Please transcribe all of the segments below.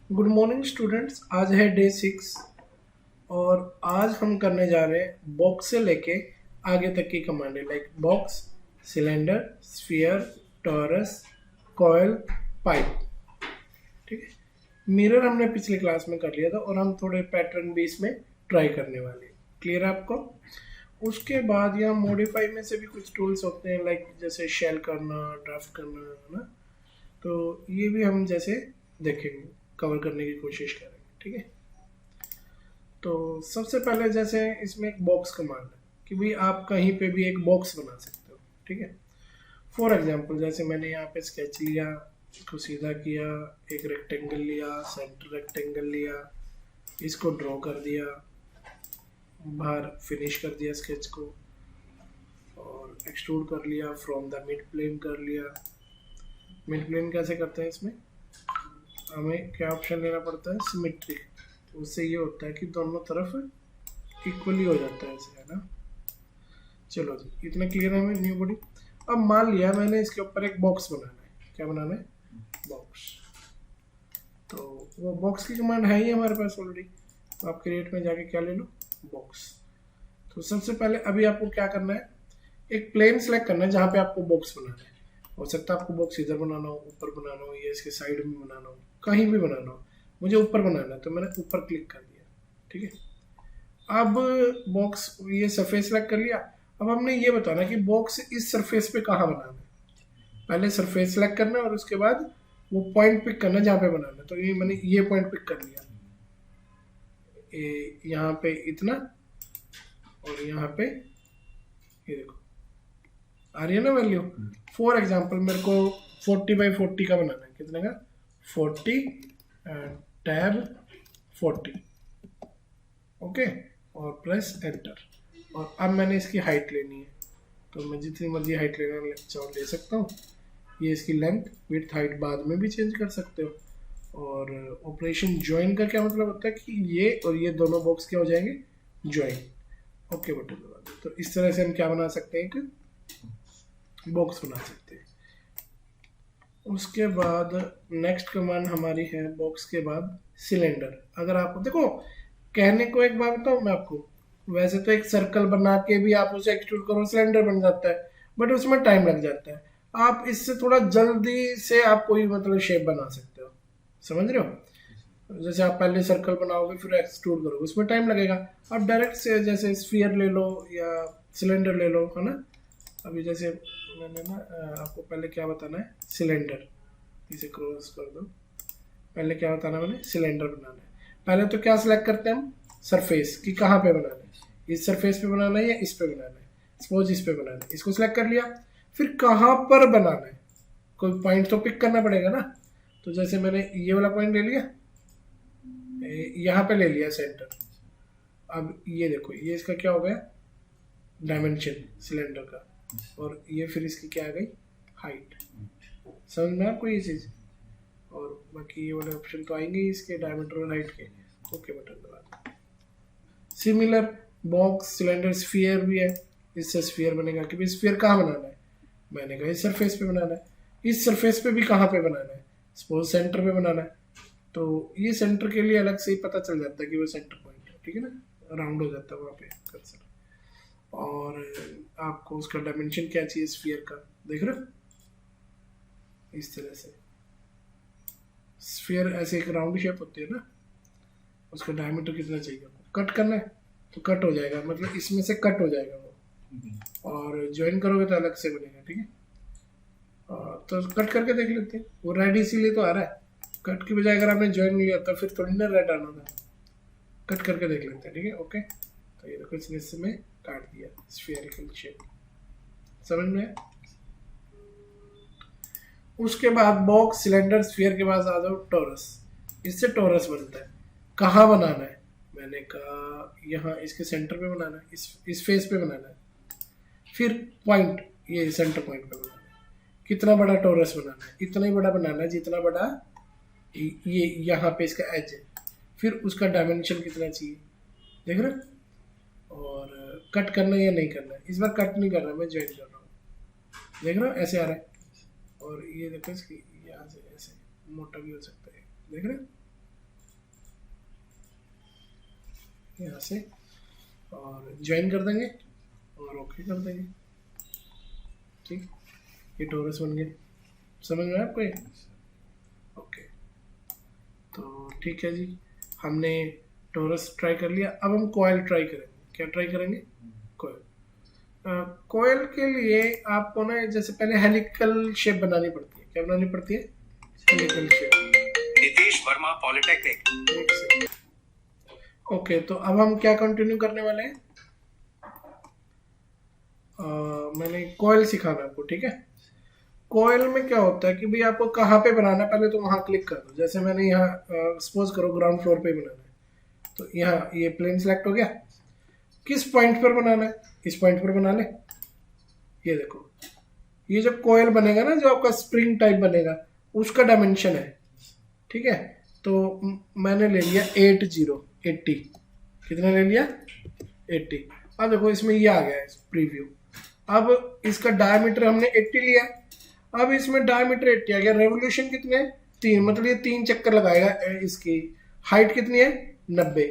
Good morning students. आज है day 6 और आज हम करने जा रहे हैं बॉक्स से लेके आगे तक की कमांडें like box, cylinder, sphere, torus, coil, pipe. ठीक है। मिरर हमने पिछले क्लास में कर लिया था और हम थोड़े पैटर्न भी इसमें ट्राई करने वाले हैं। क्लियर है आपको? उसके बाद यहाँ मॉडिफाई में से भी कुछ टूल्स होते हैं लाइक जैसे शेल करना, ड्राफ्ट करना, है ना। तो ये भी हम जैसे देखेंगे, कवर करने की कोशिश करेंगे। ठीक है। तो सबसे पहले जैसे इसमें एक बॉक्स कमांड है कि भाई आप कहीं पे भी एक बॉक्स बना सकते हो। ठीक है। फॉर एग्जांपल जैसे मैंने यहाँ पे स्केच लिया, इसको सीधा किया, एक रेक्टेंगल लिया, सेंटर रेक्टेंगल लिया, इसको ड्रॉ कर दिया, बाहर फिनिश कर दिया स्केच को और एक्सट्रूड कर लिया, फ्रॉम द मिड प्लेन कर लिया। मिड प्लेन कैसे करते हैं? इसमें हमें क्या ऑप्शन लेना पड़ता है? सिमेट्री। तो उससे ये होता है कि दोनों तरफ इक्वली हो जाता है ऐसे, है ना। चलो जी, इतना क्लियर है हमें न्यू बॉडी। अब मान लिया मैंने इसके ऊपर एक बॉक्स बनाना है। क्या बनाना है? बॉक्स। तो वो बॉक्स की कमांड है ही हमारे पास ऑलरेडी। तो आप क्रिएट में जाके क्या ले लो? बॉक्स। तो सबसे पहले अभी आपको क्या करना है? एक प्लेन सेलेक्ट करना है जहाँ पे आपको बॉक्स बनाना है। हो सकता है आपको बॉक्स इधर बनाना हो, ऊपर बनाना हो, या इसके साइड में बनाना हो, कहीं भी बनाना हो। मुझे ऊपर बनाना है तो मैंने ऊपर क्लिक कर दिया। ठीक है। अब बॉक्स, ये सरफेस सेलेक्ट कर लिया। अब हमने ये बताना कि बॉक्स इस सरफेस पे कहाँ बनाना है। पहले सरफेस सेलेक्ट करना है और उसके बाद वो पॉइंट पिक करना जहाँ पे बनाना है। तो ये मैंने ये पॉइंट पिक कर लिया, यहाँ पे इतना और यहाँ पे ये देखो आ रही है ना वैल्यू। फॉर एग्जाम्पल मेरे को 40x40 का बनाना है। कितने का? 40 टैब 40। ओके। और प्रेस एंटर। और अब मैंने इसकी हाइट लेनी है तो मैं जितनी मर्जी हाइट लेना चाहूँ ले सकता हूँ। ये इसकी लेंथ, विड्थ, हाइट बाद में भी चेंज कर सकते हो। और ऑपरेशन ज्वाइन का क्या मतलब होता है कि ये और ये दोनों बॉक्स क्या हो जाएंगे? ज्वाइन। ओके बटन दबा दो। तो इस तरह से हम क्या बना सकते हैं? एक बॉक्स बना सकते हैं। उसके बाद नेक्स्ट कमांड हमारी है बॉक्स के बाद सिलेंडर। अगर आपको देखो, कहने को एक बात बताऊं मैं आपको, वैसे तो एक सर्कल बना के भी आप उसे एक्सट्रूड करो सिलेंडर बन जाता है, बट उसमें टाइम लग जाता है। आप इससे थोड़ा जल्दी से आप कोई मतलब शेप बना सकते हो। समझ रहे हो? जैसे आप पहले सर्कल बनाओगे फिर एक्सट्रूड करोगे, उसमें टाइम लगेगा। आप डायरेक्ट से जैसे स्फीयर ले लो या सिलेंडर ले लो, है ना। अभी जैसे मैंने ना आपको पहले क्या बताना है? सिलेंडर। इसे क्रॉस कर दो। पहले क्या बताना मैंने? सिलेंडर बनाना है। पहले तो क्या सिलेक्ट करते हैं हम? सरफेस कि कहाँ पे बनाना है। इस सरफेस पे बनाना है या इस पे बनाना है। सपोज इस पे बनाना है, इसको सिलेक्ट कर लिया। फिर कहाँ पर बनाना है, कोई पॉइंट तो पिक करना पड़ेगा ना। तो जैसे मैंने ये वाला पॉइंट ले लिया, यहाँ पे ले लिया सेंटर। अब ये देखो, ये इसका क्या हो गया? डायमेंशन सिलेंडर का। और ये फिर इसकी क्या आ गई? हाइट। समझ में आपको ये चीज़? और बाकी ये वाले ऑप्शन तो आएंगे ही इसके डायमीटर और हाइट के। ओके बटन दबा दो। सिमिलर बॉक्स, सिलेंडर, स्फीयर भी है। इससे स्फीयर बनेगा कि भाई स्फीयर कहाँ बनाना है? मैंने कहा इस सरफेस पे बनाना है। इस सरफेस पे भी कहाँ पे बनाना है? सपोज सेंटर पे बनाना है। तो ये सेंटर के लिए अलग से ही पता चल जाता है कि वो सेंटर पॉइंट है। ठीक है ना, राउंड हो जाता है वहाँ पे कर्सर। और आपको उसका डायमेंशन क्या चाहिए स्फीयर का, देख रहे हो? इस तरह से स्फीयर ऐसे एक राउंड शेप होती है ना, उसका डायमीटर कितना चाहिए आपको? कट करना है तो कट हो जाएगा, मतलब इसमें से कट हो जाएगा वो। और ज्वाइन करोगे तो अलग से बनेगा। ठीक है। तो कट करके देख लेते हैं। वो रेड इसीलिए तो आ रहा है। कट की बजाय अगर आपने ज्वाइन लिया तो फिर थोड़ी ना रेड आना था। कट करके देख लेते हैं। ठीक है। ओके। तो ये देखो इसने इसमें काट दिया स्फीयरिकल शेप। समझ में? उसके बाद बॉक्स, सिलेंडर, स्फीयर के बाद आ जाओ टोरस। इससे टोरस बनता है। कहाँ बनाना है? मैंने कहा यहाँ इसके सेंटर पे बनाना है, इस फेस पे बनाना है। फिर पॉइंट, ये सेंटर पॉइंट पे बनाना है। कितना बड़ा टोरस बनाना है? इतना ही बड़ा बनाना है जितना बड़ा ये यहाँ पे इसका एज है। फिर उसका डायमेंशन कितना चाहिए, देख रहे हो? और कट करना है या नहीं करना है? इस बार कट नहीं कर रहा, मैं ज्वाइन कर रहा हूँ। देख रहे हो ऐसे आ रहा है। और ये देखो इसकी यहाँ से ऐसे मोटा भी हो सकता है, देख रहे हो? यहाँ से और ज्वाइन कर देंगे और ओके कर देंगे। ठीक, ये टोरस बन गए। समझ में आया आपको ये? ओके, तो ठीक है जी, हमने टोरस ट्राई कर लिया। अब हम कॉयल ट्राई करेंगे। क्या ट्राई करेंगे? कॉयल। कॉयल के लिए आपको ना जैसे पहले हेलिकल शेप बनानी पड़ती है। क्या बनानी पड़ती है? Helical shape. Nitesh Verma polytechnic. एक सेकंड। ओके, तो अब हम क्या कंटिन्यू करने वाले हैं? मैंने कॉयल सिखाना आपको, ठीक है। कॉयल में क्या होता है कि भाई आपको कहाँ पे बनाना है, पहले तो वहाँ क्लिक कर दो। जैसे मैंने यहाँ सपोज करो ग्राउंड फ्लोर पे बनाना है, तो यहाँ ये प्लेन सेलेक्ट हो गया। किस पॉइंट पर बनाना है? इस पॉइंट पर बना ले। ये देखो, ये जो कॉयल बनेगा ना, जो आपका स्प्रिंग टाइप बनेगा, उसका डायमेंशन है, ठीक है। तो मैंने ले लिया 80। कितना ले लिया? 80। अब देखो इसमें ये आ गया है प्रीव्यू। अब इसका डायमीटर हमने 80 लिया। अब इसमें डायमीटर 80 आ गया। रेवोल्यूशन कितने? 3, मतलब ये 3 चक्कर लगाएगा। इसकी हाइट कितनी है? 90।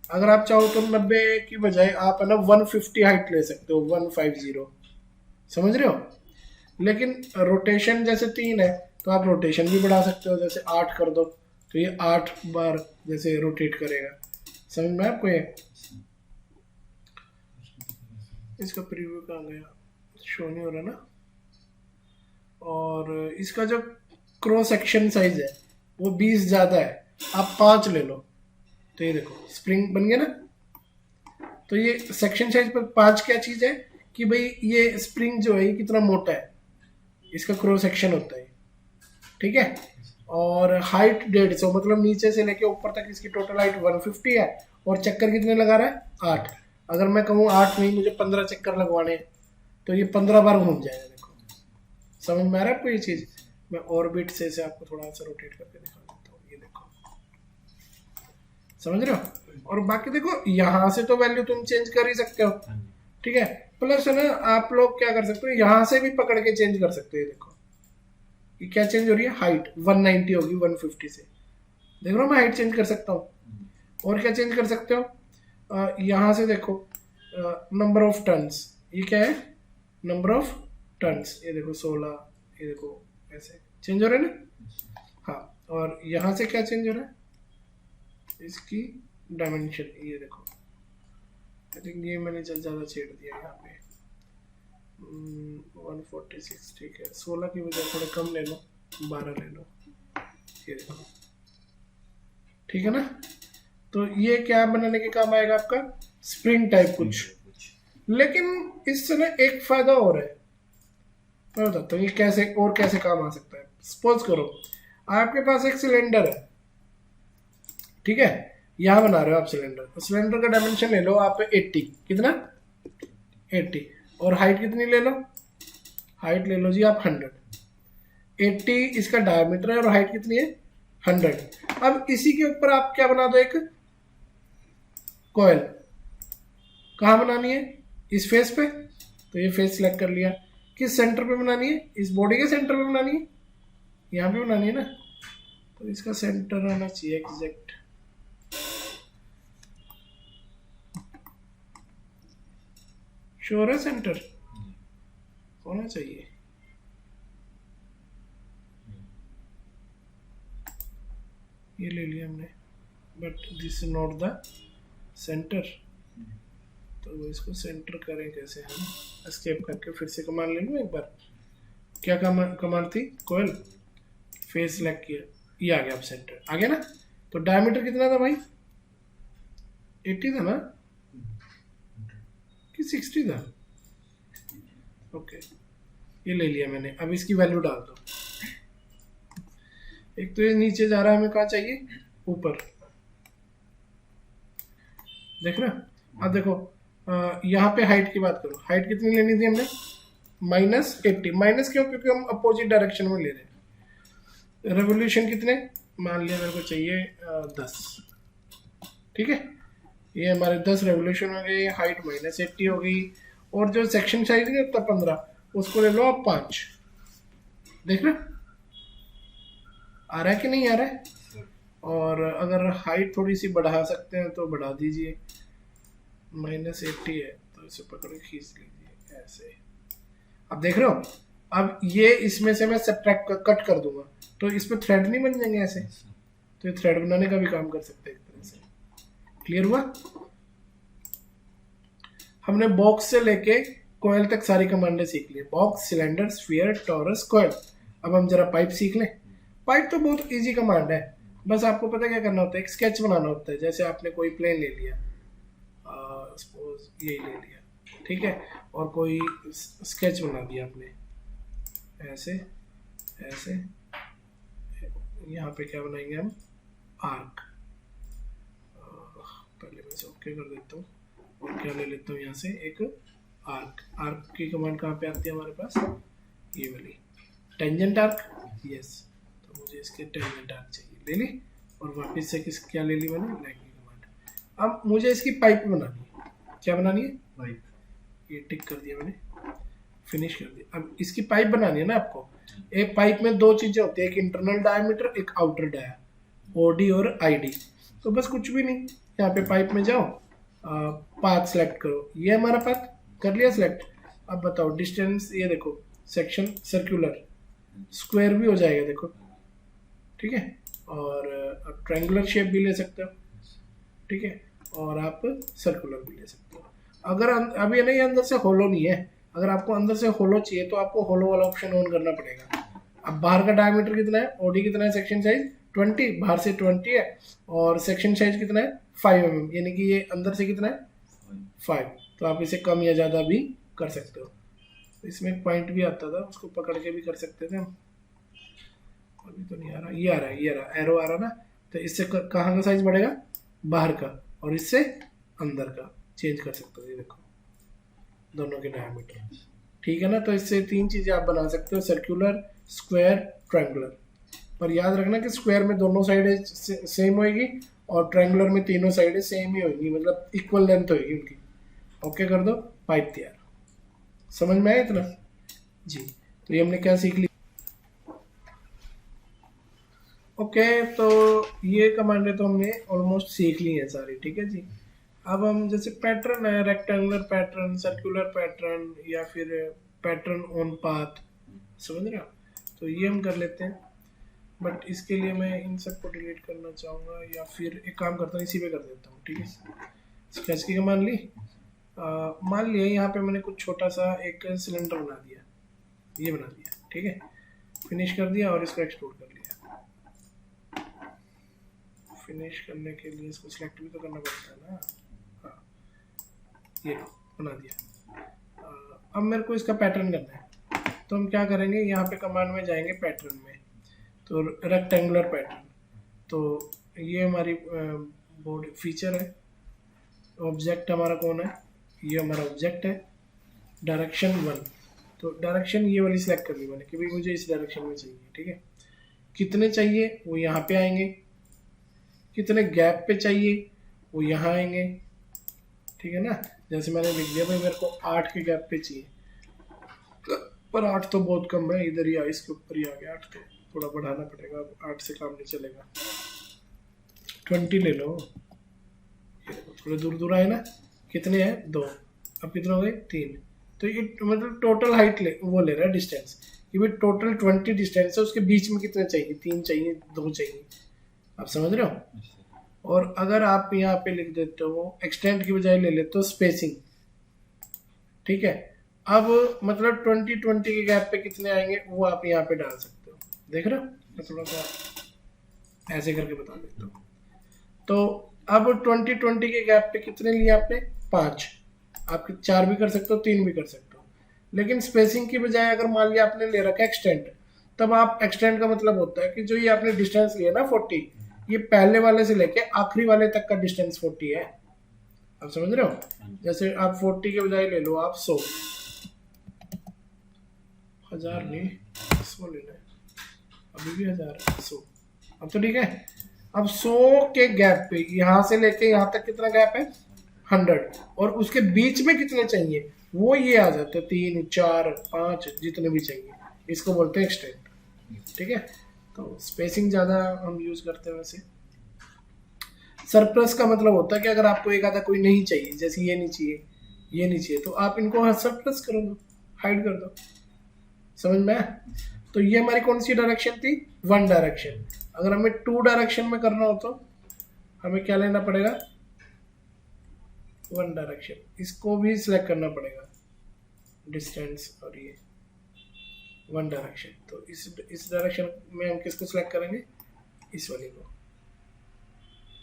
अगर आप चाहो तो 90 की बजाय आप है ना 150 हाइट ले सकते हो, 150। समझ रहे हो? लेकिन रोटेशन जैसे 3 है तो आप रोटेशन भी बढ़ा सकते हो, जैसे 8 कर दो तो ये 8 बार जैसे रोटेट करेगा। समझ में आपको ये? इसका प्रीव्यू कहाँ गया? शो नहीं हो रहा ना। और इसका जो क्रॉस सेक्शन साइज है वो 20 ज़्यादा है, आप 5 ले लो। तो ये देखो स्प्रिंग बन गया ना। तो ये सेक्शन साइज पर 5 क्या चीज़ है कि भाई ये स्प्रिंग जो है ये कितना मोटा है, इसका क्रॉस सेक्शन होता है, ठीक है। और हाइट 150, मतलब नीचे से लेके ऊपर तक इसकी टोटल हाइट 150 है। और चक्कर कितने लगा रहा है? 8। अगर मैं कहूँ 8 नहीं, मुझे 15 चक्कर लगवाने हैं, तो ये 15 बार घूम जाएगा। देखो, समझ में आ रहा है आपको ये चीज़? मैं ऑर्बिट से आपको थोड़ा सा रोटेट करके दिखा देता हूँ। ये देखो, समझ रहे हो? और बाकी देखो यहाँ से तो वैल्यू तुम चेंज कर ही सकते हो, ठीक है। प्लस है ना, आप लोग क्या कर सकते हो, यहाँ से भी पकड़ के चेंज कर सकते हो। ये देखो, ये क्या चेंज हो रही है? हाइट 190 होगी 150 से। देख रहे हो, मैं हाइट चेंज कर सकता हूँ। और क्या चेंज कर सकते हो? यहाँ से देखो नंबर ऑफ टन्स, ये क्या है? Number of turns. ये देखो 16, ये देखो ऐसे चेंज हो रहा है ना। हाँ, और यहाँ से क्या चेंज हो रहा है? इसकी डायमेंशन। ये देखो, आई थिंक ये मैंने ज़्यादा छेड़ दिया यहाँ पे। 146, ठीक है। 16 की बजाय थोड़ा कम ले लो, 12 ले लो। ये देखो, ठीक है ना। तो ये क्या बनाने के काम आएगा? आपका स्प्रिंग टाइप कुछ। लेकिन इससे ना एक फायदा और है, मैं बताता हूँ ये कैसे और कैसे काम आ सकता है। सपोज करो आपके पास एक सिलेंडर है, ठीक है। यहाँ बना रहे हो आप सिलेंडर, तो सिलेंडर का डायमेंशन ले लो आप 80। कितना? 80। और हाइट कितनी ले लो? हाइट ले लो जी आप 100। 80 इसका डायमीटर है और हाइट कितनी है? 100। अब इसी के ऊपर आप क्या बना दो? एक कॉयल। कहाँ बनानी है? इस फेस पे। तो ये फेस सिलेक्ट कर लिया। किस सेंटर पे बनानी है? इस बॉडी के सेंटर पे बनानी है, यहाँ पे बनानी है ना। तो इसका सेंटर आना चाहिए एग्जैक्ट। श्योर है? सेंटर होना चाहिए। ये ले लिया हमने, but this is not the centre. तो इसको सेंटर करें कैसे? हम एस्केप करके फिर से कमांड ले लूँ एक बार। क्या कमांड थी? कॉयल। फेस सिलेक्ट किया, ये आ गया। अब सेंटर आ गया ना। तो डायमीटर कितना था भाई? 80 था ना कि 60 था? ओके, ये ले लिया मैंने। अब इसकी वैल्यू डाल दो। एक तो ये नीचे जा रहा है, हमें कहाँ चाहिए? ऊपर। देख रहे हो? अब देखो यहाँ पे हाइट की बात करो। हाइट कितनी लेनी थी हमने? -80। माइनस क्यों? क्योंकि हम अपोजिट डायरेक्शन में ले रहे हैं। रेवोल्यूशन कितने? मान लिया मेरे को चाहिए 10, ठीक है। ये हमारे 10 रेवोल्यूशन हो गए। हाइट -80 हो गई। और जो सेक्शन साइज है उतना 15, उसको ले लो आप 5। देख रहे आ रहा है कि नहीं आ रहा है? और अगर हाइट थोड़ी सी बढ़ा सकते हैं तो बढ़ा दीजिए। -80 है तो इसे पकड़ के खींच लीजिए ऐसे। अब देख रहे हो, अब ये इसमें से मैं सब्ट्रैक्ट कट कर दूंगा तो इस पे थ्रेड नहीं बन जाएंगे ऐसे, तो ये थ्रेड बनाने का भी काम कर सकते हैं एक तरह से। क्लियर हुआ? हमने बॉक्स से लेके कॉइल तक सारी कमांडें सीख ली, box, cylinder, sphere, torus, coil. अब हम जरा पाइप सीख लें। पाइप तो बहुत इजी कमांड है, बस आपको पता क्या करना होता है, एक स्केच बनाना होता है। जैसे आपने कोई प्लेन ले लिया, सपोज यही ले लिया, ठीक है, और कोई स्केच बना दिया आपने ऐसे ऐसे। यहाँ पे क्या बनाएंगे हम, आर्क। पहले मैं इसे ओके कर देता हूँ और क्या ले लेता हूँ यहाँ से एक आर्क। आर्क की कमांड कहाँ पे आती है हमारे पास, ये वाली टेंजेंट आर्क। यस, तो मुझे इसके टेंजेंट आर्क चाहिए, ले ली। और वापस से किस क्या ले ली मैंने, लाइन की कमांड। अब मुझे इसकी पाइप बनानी है। क्या बनानी है, पाइप। ये टिक कर दिया मैंने, फिनिश कर दिया। अब इसकी पाइप बनानी है ना आपको। एक पाइप में दो चीजें होती है, एक इंटरनल डायमीटर, एक आउटर डाया, ओडी और आईडी। तो बस कुछ भी नहीं, यहाँ पे पाइप में जाओ, पाथ सेलेक्ट करो, ये हमारा पाथ कर लिया सेलेक्ट। अब बताओ डिस्टेंस, ये देखो सेक्शन सर्कुलर, स्क्वायर भी हो जाएगा देखो, ठीक है। और आप ट्रायंगुलर शेप भी ले सकते हो, ठीक है, और आप सर्कुलर भी ले सकते हो। अगर अभी नहीं अंदर से होलो नहीं है, अगर आपको अंदर से होलो चाहिए तो आपको होलो वाला ऑप्शन ऑन करना पड़ेगा। अब बाहर का डायमीटर कितना है, ओडी कितना है, सेक्शन साइज 20, बाहर से 20 है, और सेक्शन साइज कितना है 5 mm, यानी कि ये अंदर से कितना है 5। तो आप इसे कम या ज़्यादा भी कर सकते हो। इसमें एक पॉइंट भी आता था, उसको पकड़ के भी कर सकते थे हम। अभी तो नहीं आ रहा, ये आ रहा है, ये आ रहा, एरो आ रहा ना। तो इससे कहाँ का साइज बढ़ेगा, बाहर का, और इससे अंदर का चेंज कर सकते हो। ये देखो दोनों के डायमीटर, ठीक है ना। तो इससे 3 चीज़ें आप बना सकते हो, सर्कुलर, स्क्वायर, ट्रायंगुलर। पर याद रखना कि स्क्वायर में दोनों साइडें सेम होएगी और ट्रायंगुलर में तीनों साइडें सेम ही होगी, मतलब इक्वल लेंथ होगी उनकी। ओके कर दो, पाइप तैयार। समझ में आया इतना जी? तो ये हमने क्या सीख ली। ओके, तो ये कमांडें तो हमने ऑलमोस्ट सीख ली हैं सारी, ठीक है जी। अब हम जैसे पैटर्न है, रेक्टेंगुलर पैटर्न, सर्कुलर पैटर्न, या फिर पैटर्न ऑन पाथ, समझ रहे हो, तो ये हम कर लेते हैं। बट इसके लिए मैं इन सबको डिलीट करना चाहूँगा, या फिर एक काम करता हूँ, इसी पे कर देता हूँ, ठीक है। स्केच की मान ली, मान लिया यहाँ पे मैंने कुछ छोटा सा एक सिलेंडर बना दिया, ये बना दिया, ठीक है, फिनिश कर दिया और इसको एक्सट्रूड कर लिया। फिनिश करने के लिए इसको सिलेक्ट भी तो करना पड़ता है ना। हाँ, ये बना दिया। अब मेरे को इसका पैटर्न करना है, तो हम क्या करेंगे, यहाँ पे कमांड में जाएंगे पैटर्न में, तो रेक्टेंगुलर पैटर्न। तो ये हमारी बॉडी फीचर है। ऑब्जेक्ट हमारा कौन है, ये हमारा ऑब्जेक्ट है। डायरेक्शन 1, तो डायरेक्शन ये वाली सिलेक्ट कर ली मैंने कि भाई मुझे इस डायरेक्शन में चाहिए, ठीक है। कितने चाहिए वो यहाँ पे आएंगे, कितने गैप पे चाहिए वो यहाँ आएंगे, ठीक है ना। जैसे मैंने लिख दिया भाई मेरे को 8 के गैप पे चाहिए, पर 8 तो बहुत कम है, इधर ही इसके ऊपर ही आ गया 8, तो थोड़ा बढ़ाना पड़ेगा। अब 8 से काम नहीं चलेगा, 20 ले लो। थोड़े दूर दूर आए ना, कितने हैं 2, अब कितने हो गए 3। तो ये मतलब टोटल हाइट वो ले रहा है डिस्टेंस, कि भाई टोटल 20 डिस्टेंस है, उसके बीच में कितने चाहिए, 3 चाहिए, 2 चाहिए, आप समझ रहे हो। और अगर आप यहाँ पे लिख देते हो एक्सटेंड की बजाय ले लेते हो स्पेसिंग, ठीक है। अब मतलब 20 के गैप पे कितने आएंगे वो आप यहाँ पे डाल सकते हो, देख रहे हो। मैं थोड़ा सा ऐसे करके बता देता हूँ। तो अब 20 के गैप पे कितने लिए आपने, 5। आप 4 भी कर सकते हो, 3 भी कर सकते हो। लेकिन स्पेसिंग की बजाय अगर मान लिया आपने ले रखा है एक्सटेंड, तब आप एक्सटेंड का मतलब होता है कि जो ये आपने डिस्टेंस लिया ना 40, ये पहले वाले से लेके आखिरी वाले तक का डिस्टेंस 40 है, आप समझ रहे हो। जैसे आप 40 के बजाय ले लो आप 100, 1000 नहीं 100 लेना है, अभी भी 1000 है, 100। अब तो ठीक है। अब 100 के गैप पे यहाँ से लेके यहाँ तक कितना गैप है 100, और उसके बीच में कितने चाहिए वो ये आ जाते हैं 3, 4, 5 जितने भी चाहिए, इसको बोलते हैं एक्सटेंड, ठीक है। तो स्पेसिंग ज़्यादा हम यूज़ करते हैं वैसे। सरप्लस का मतलब होता है कि अगर आपको एक आधा कोई नहीं चाहिए, जैसे ये नहीं चाहिए, ये नहीं चाहिए, तो आप इनको सरप्लस कर दो, हाइड कर दो। समझ में आया? तो ये हमारी कौन सी डायरेक्शन थी? One direction. अगर हमें टू डायरेक्शन में करना हो तो हमें क्या लेना पड़ेगा? One direction. इसको भी सिलेक्ट करना पड़ेगा, डिस्टेंस और ये वन डायरेक्शन। तो इस डायरेक्शन में हम किसको सिलेक्ट करेंगे? इस वाले को,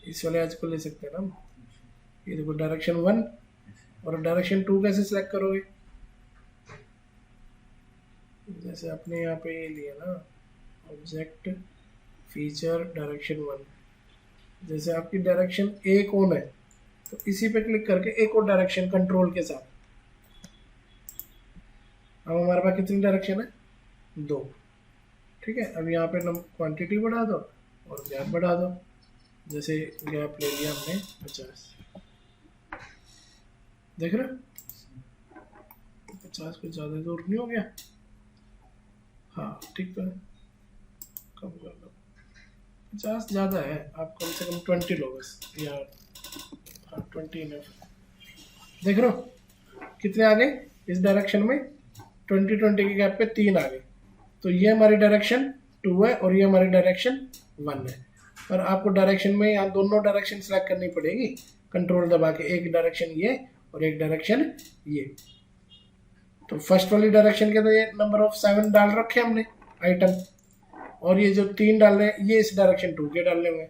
इस वाले आज को ले सकते हैं ना हम। ये देखो डायरेक्शन वन, और डायरेक्शन टू कैसे सिलेक्ट करोगे? जैसे आपने यहाँ पे ये लिया ना, ऑब्जेक्ट फीचर डायरेक्शन वन, जैसे आपकी डायरेक्शन ए कौन है, तो इसी पे क्लिक करके एक और डायरेक्शन कंट्रोल के साथ। अब हमारे पास कितनी डायरेक्शन है? दो। ठीक है, अब यहाँ पे क्वांटिटी बढ़ा दो और गैप बढ़ा दो। जैसे गैप ले लिया हमने 50, देख रहे 50 पे ज़्यादा दूर नहीं हो गया? हाँ ठीक है, कम कर दो, 50 ज़्यादा है, आप कम से कम 20 लो बस यार। हाँ 20 इनफ। देख रहे हो कितने आ गए इस डायरेक्शन में? 20 के गैप पे 3 आ गए। तो ये हमारी डायरेक्शन 2 है और ये हमारी डायरेक्शन 1 है। पर आपको डायरेक्शन में यहाँ दोनों डायरेक्शन सेलेक्ट करनी पड़ेगी कंट्रोल दबा के, एक डायरेक्शन ये और एक डायरेक्शन ये। तो फर्स्ट वाली डायरेक्शन के तो ये नंबर ऑफ 7 डाल रखे हमने आइटम, और ये जो 3 डाल रहे हैं ये इस डायरेक्शन 2 के डालने में।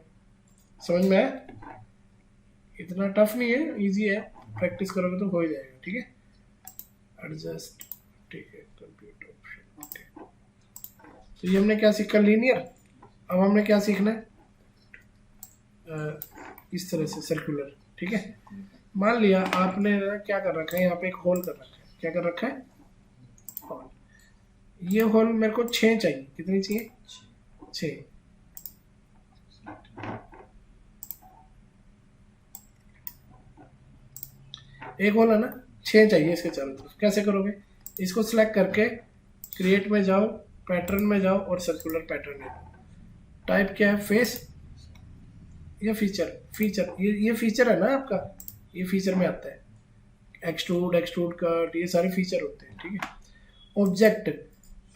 समझ में आया? इतना टफ नहीं है, इजी है, प्रैक्टिस करोगे तो हो ही जाएगा। ठीक है, एडजस्ट, ठीक है, कंप्यूटर ऑप्शन, ओके। तो ये हमने क्या सीखा? लीनियर। अब हमने क्या सीखना है? इस तरह से सर्कुलर। ठीक है, मान लिया आपने क्या कर रखा है, यहाँ पे एक होल कर रखा है। क्या कर रखा है? होल। ये होल मेरे को 6 चाहिए। कितनी चाहिए? 6। एक होल है ना, 6 चाहिए इसके चारों तरफ। कैसे करोगे? इसको सिलेक्ट करके क्रिएट में जाओ, पैटर्न में जाओ और सर्कुलर पैटर्न ले लो। टाइप क्या है? फेस या फीचर? फीचर, ये फीचर है ना आपका, ये फीचर में आता है। एक्सट्रूड, एक्सट्रूड कट, ये सारे फीचर होते हैं। ठीक है, ऑब्जेक्ट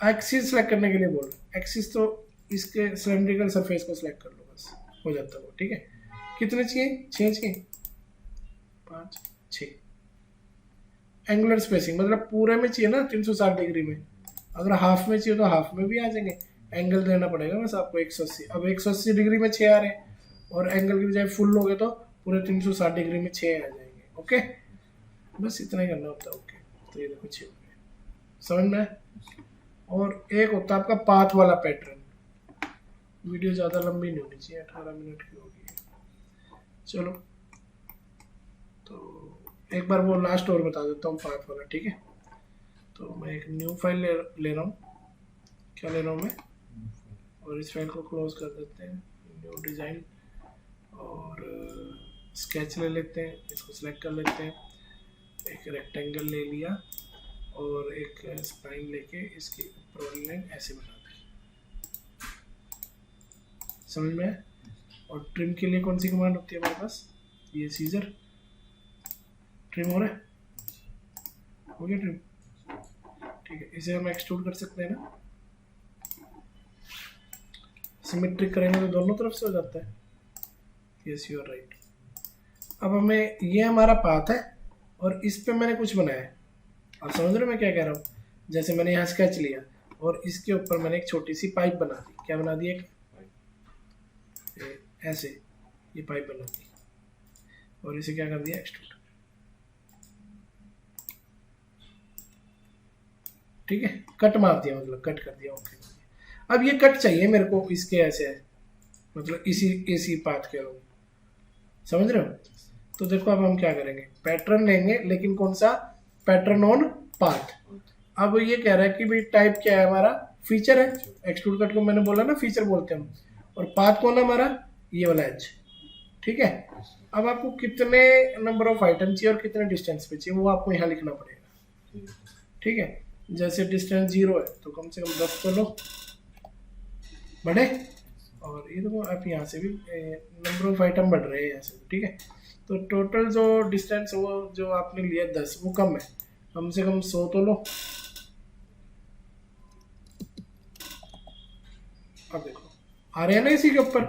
एक्सिस सेलेक्ट करने के लिए बोल रहा है। एक्सिस तो इसके सिलेंड्रिकल सरफेस को सिलेक्ट कर लो, बस हो जाता है वो। ठीक है, कितने चाहिए? 6 चाहिए, 5 6। एंगुलर स्पेसिंग मतलब पूरे में चाहिए ना 360 डिग्री में, अगर हाफ में चाहिए तो हाफ में भी आ जाएंगे। एंगल देना पड़ेगा बस आपको 180। अब 180 डिग्री में 6 आ रहे हैं, और एंगल की बजाय फुल लोगे तो पूरे 360 डिग्री में 6 आ जाएंगे। ओके, बस इतना ही करना होता है। ओके, तो ये देखो 6 हो गए। समझ में? और एक होता है आपका पाथ वाला पैटर्न। वीडियो ज़्यादा लंबी नहीं होनी चाहिए, 18 मिनट की होगी। चलो, तो एक बार वो लास्ट और बता देता हूँ पाथ वाला। ठीक है, तो मैं एक न्यू फाइल ले रहा हूँ। क्या ले रहा हूँ मैं? और इस फाइल को क्लोज कर देते हैं, न्यू डिज़ाइन, और स्केच ले लेते हैं, इसको सिलेक्ट कर लेते हैं। एक रेक्टेंगल ले लिया और एक स्पाइन लेके इसकी ऊपर वाली लाइन ऐसे बना दी। समझ में? और ट्रिम के लिए कौन सी कमांड होती है हमारे पास? ये सीजर। ट्रिम हो रहा है? हो गया ट्रिम? ठीक है, इसे हम एक्सट्रूड कर सकते हैं ना, सिमेट्रिक करेंगे तो दोनों तरफ से हो जाता है। Yes you are right. अब हमें, ये हमारा पाथ है और इस पे मैंने कुछ बनाया है। आप समझ रहे हो मैं क्या कह रहा हूँ? जैसे मैंने यहाँ स्केच लिया और इसके ऊपर मैंने एक छोटी सी पाइप बना दी। क्या बना दी? एक ऐसे ये पाइप बना दी, और इसे क्या कर दिया? एक्सट्रूड। ठीक है, कट मार दिया, मतलब कट कर दिया। ओके, अब ये कट चाहिए मेरे को इसके ऐसे, मतलब इसी पाथ के रूप। समझ रहे हो? तो देखो अब हम क्या करेंगे, पैटर्न लेंगे, लेकिन कौन सा? Pattern on path. अब ये कह रहा है कि भाई टाइप क्या है हमारा? फीचर है। एक्सट्रूड कट को मैंने बोला ना फीचर बोलते हैं हम। और पाथ कौन है हमारा? ये वाला एज। ठीक है, अब आपको कितने नंबर ऑफ आइटम चाहिए और कितने डिस्टेंस पे चाहिए वो आपको यहाँ लिखना पड़ेगा। ठीक है, जैसे डिस्टेंस 0 है तो कम से कम 10 तो लो बड़े, और ये देखो आप यहाँ से भी नंबर ऑफ आइटम बढ़ रहे हैं यहाँ से, ठीक है। तो टोटल जो डिस्टेंस वो जो आपने लिया 10 वो कम है, कम से कम 100 तो लो। अब देखो आ रहे हैं ना इसी के ऊपर।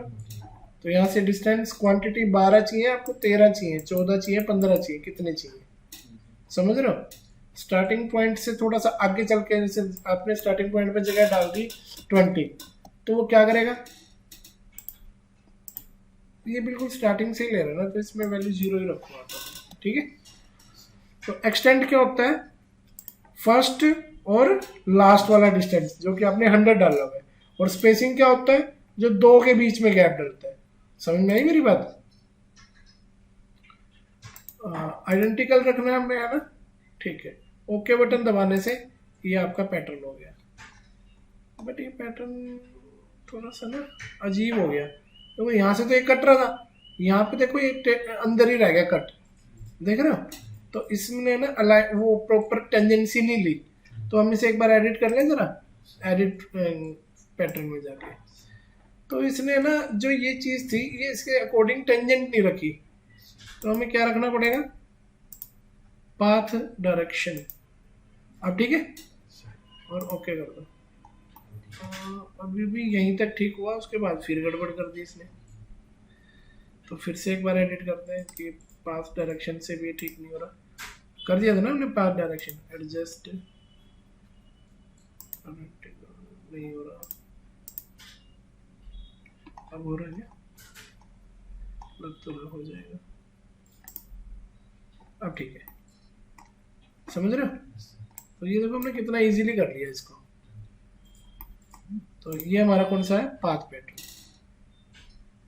तो यहाँ से डिस्टेंस क्वांटिटी 12 चाहिए आपको, 13 चाहिए, 14 चाहिए, 15 चाहिए, कितने चाहिए समझ रहे हो। स्टार्टिंग पॉइंट से थोड़ा सा आगे चल के, जैसे आपने स्टार्टिंग पॉइंट पे जगह डाल दी 20, तो वो क्या करेगा, ये बिल्कुल स्टार्टिंग से ही ले रहा है ना, तो इसमें वैल्यू 0 ही रखूंगा तो, ठीक है। तो एक्सटेंड क्या होता है, फर्स्ट और लास्ट वाला डिस्टेंस जो कि आपने 100 डाला हुआ है। और स्पेसिंग क्या होता है, जो दो के बीच में गैप डलता है। समझ में आई मेरी बात। आइडेंटिकल रखना है हमने, है ना, ठीक है। ओके बटन दबाने से ये आपका पैटर्न हो गया। बट ये पैटर्न थोड़ा सा ना अजीब हो गया, तो यहाँ से तो एक कट रहा था, यहाँ पे देखो ये अंदर ही रह गया कट, देख रहे हो। तो इसमें ना वो प्रॉपर टेंजेंसी नहीं ली। तो हम इसे एक बार एडिट कर लें जरा, एडिट पैटर्न में जाके। तो इसने ना जो ये चीज़ थी ये इसके अकॉर्डिंग टेंजेंट नहीं रखी, तो हमें क्या रखना पड़ेगा, पाथ डायरेक्शन। अब ठीक है, और ओके कर दो। अभी भी यहीं तक ठीक हुआ, उसके बाद फिर गड़बड़ कर दी इसने। तो फिर से एक बार एडिट करते हैं कि पाथ डायरेक्शन से भी ठीक नहीं हो रहा। कर दिया था ना हमने पाथ डायरेक्शन, एडजस्ट नहीं हो रहा। अब हो रहा है क्या, लग तो हो जाएगा। अब ठीक है, समझ रहे हो। तो ये देखो हमने कितना इजीली कर लिया इसको। तो ये हमारा कौन सा है, पाथ पैटर्न,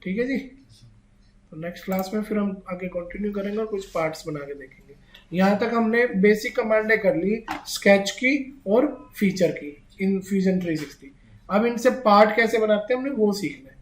ठीक है जी। तो नेक्स्ट क्लास में फिर हम आगे कंटिन्यू करेंगे और कुछ पार्ट्स बना के देखेंगे। यहाँ तक हमने बेसिक कमांडें कर ली, स्केच की और फीचर की इन फ्यूजन 360। अब इनसे पार्ट कैसे बनाते हैं हमने वो सीखना है।